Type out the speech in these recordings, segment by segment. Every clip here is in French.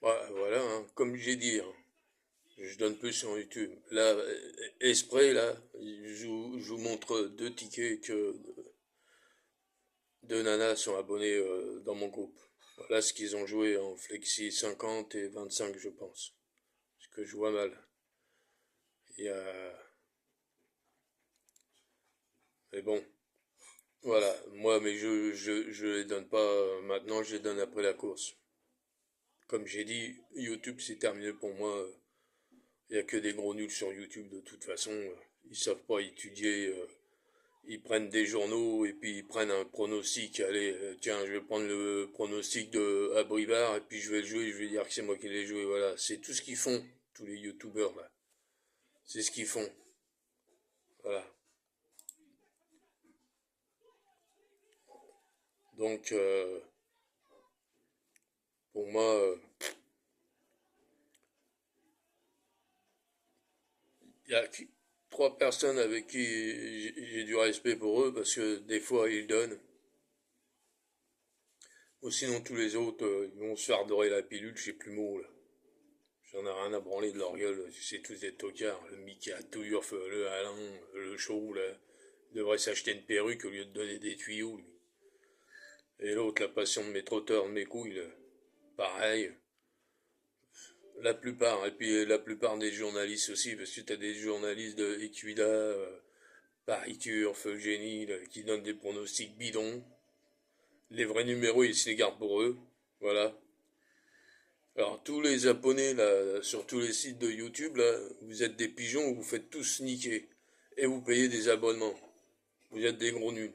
Ouais, voilà, hein, comme j'ai dit, hein, je donne plus sur YouTube. Là, Esprit, là, je vous montre deux tickets que deux nanas sont abonnées dans mon groupe. Voilà ce qu'ils ont joué en Flexi 50 et 25, je pense. Ce que je vois mal. Il y a... Mais bon, voilà. Moi, mes jeux, je les donne pas maintenant, je les donne après la course. Comme j'ai dit, YouTube, c'est terminé pour moi. Il n'y a que des gros nuls sur YouTube de toute façon. Ils savent pas étudier. Ils prennent des journaux et puis ils prennent un pronostic. Allez, tiens, je vais prendre le pronostic de Abrivard et puis je vais le jouer. Je vais dire que c'est moi qui l'ai joué. Voilà, c'est tout ce qu'ils font, tous les YouTubeurs là. C'est ce qu'ils font. Voilà. Donc, pour moi, il y a trois personnes avec qui j'ai du respect pour eux parce que des fois ils donnent. Ou sinon tous les autres, ils vont se faire dorer la pilule, je sais plus le mot là. J'en ai rien à branler de leur gueule, c'est tous des tocards. Le Mickey à Tourf, le Alain, le Chou, là, devrait s'acheter une perruque au lieu de donner des tuyaux, lui. Et l'autre, la passion de mes trotteurs, de mes couilles, là, pareil. La plupart, et puis la plupart des journalistes aussi, parce que t'as des journalistes de Equida, Paris Turf, Eugénie, là, qui donnent des pronostics bidons. Les vrais numéros, ils se les gardent pour eux. Voilà. Alors, tous les abonnés, là, sur tous les sites de YouTube, là, vous êtes des pigeons, vous faites tous niquer. Et vous payez des abonnements. Vous êtes des gros nuls.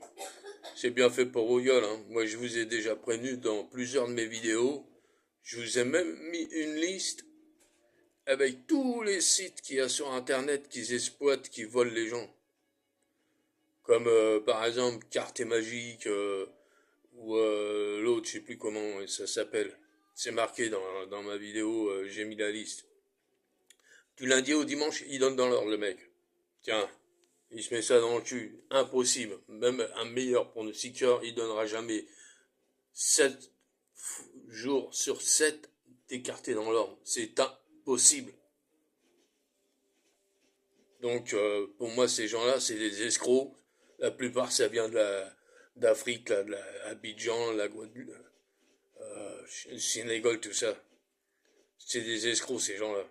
C'est bien fait pour vos gueules, hein. Moi, je vous ai déjà prévenu dans plusieurs de mes vidéos. Je vous ai même mis une liste avec tous les sites qu'il y a sur Internet qu'ils exploitent, qui volent les gens. Comme par exemple Carte Magique, ou l'autre, je sais plus comment ça s'appelle. C'est marqué dans ma vidéo, j'ai mis la liste. Du lundi au dimanche, il donne dans l'ordre, le mec. Tiens, il se met ça dans le cul. Impossible. Même un meilleur pronostiqueur, il donnera jamais 7 jours sur 7 d'écarté dans l'ordre. C'est impossible. Donc, pour moi, ces gens-là, c'est des escrocs. La plupart, ça vient d'Afrique, là, de la Abidjan, la Guadeloupe, Sénégal, tout ça. C'est des escrocs, ces gens-là.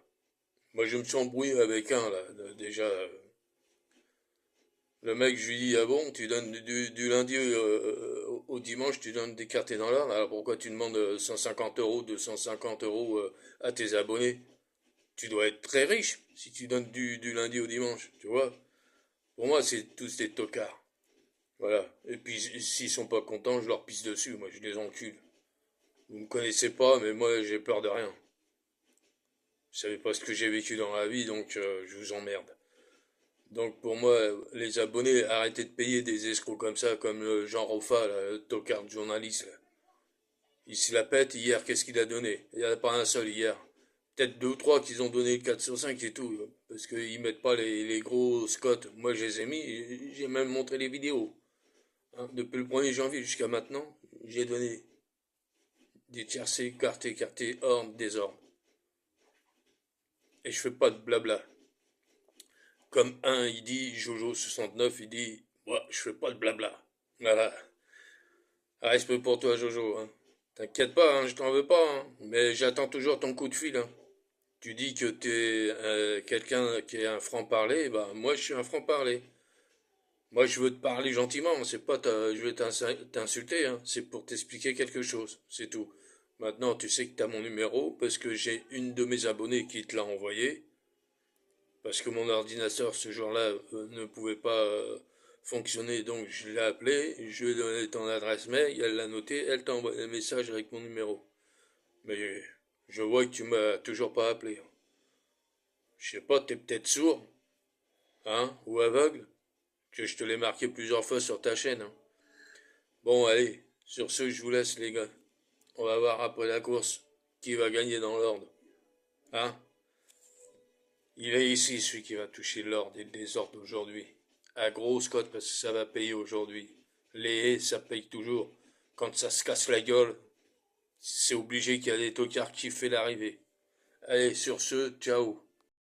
Moi, je me suis embrouillé avec un, là, déjà. Le mec, je lui dis, ah bon, tu donnes du lundi au dimanche, tu donnes des cartes dans l'ordre, alors pourquoi tu demandes 150 euros, 250 euros à tes abonnés? Tu dois être très riche si tu donnes du lundi au dimanche, tu vois. Pour moi, c'est tous des tocards. Voilà. Et puis, s'ils sont pas contents, je leur pisse dessus, moi, je les encule. Vous me connaissez pas, mais moi, j'ai peur de rien. Vous savez pas ce que j'ai vécu dans la vie, donc je vous emmerde. Donc pour moi, les abonnés, arrêtez de payer des escrocs comme ça, comme Jean Roffa, là, le tocard de journaliste. Là. Il se la pète hier, qu'est-ce qu'il a donné? Il n'y en a pas un seul hier. Peut-être deux ou trois qu'ils ont donné 4 sur 5 et tout. Parce qu'ils mettent pas les gros Scott. Moi je les ai mis, j'ai même montré les vidéos. Hein. Depuis le 1er janvier jusqu'à maintenant, j'ai donné des tiercés, cartes écartées, ordre, désordre. Et je fais pas de blabla. Comme un, il dit, Jojo69, il dit, moi, je fais pas de blabla. Voilà. Respect pour toi, Jojo. Hein. T'inquiète pas, hein, je t'en veux pas. Hein. Mais j'attends toujours ton coup de fil. Hein. Tu dis que t'es quelqu'un qui est un franc-parler, bah moi je suis un franc-parler. Moi je veux te parler gentiment, c'est pas je veux t'insulter, hein. C'est pour t'expliquer quelque chose, c'est tout. Maintenant tu sais que t'as mon numéro parce que j'ai une de mes abonnées qui te l'a envoyé. Parce que mon ordinateur ce jour-là ne pouvait pas fonctionner, donc je l'ai appelé, je lui ai donné ton adresse mail, elle l'a noté, elle t'a envoyé un message avec mon numéro. Mais je vois que tu m'as toujours pas appelé. Je sais pas, t'es peut-être sourd, hein, ou aveugle, que je te l'ai marqué plusieurs fois sur ta chaîne. Hein. Bon, allez, sur ce, je vous laisse les gars. On va voir après la course qui va gagner dans l'ordre. Hein? Il est ici celui qui va toucher l'ordre et le désordre aujourd'hui. À grosse cote parce que ça va payer aujourd'hui. Les haies, ça paye toujours. Quand ça se casse la gueule, C'est obligé qu'il y a des tocards qui fait l'arrivée. Allez, sur ce, ciao.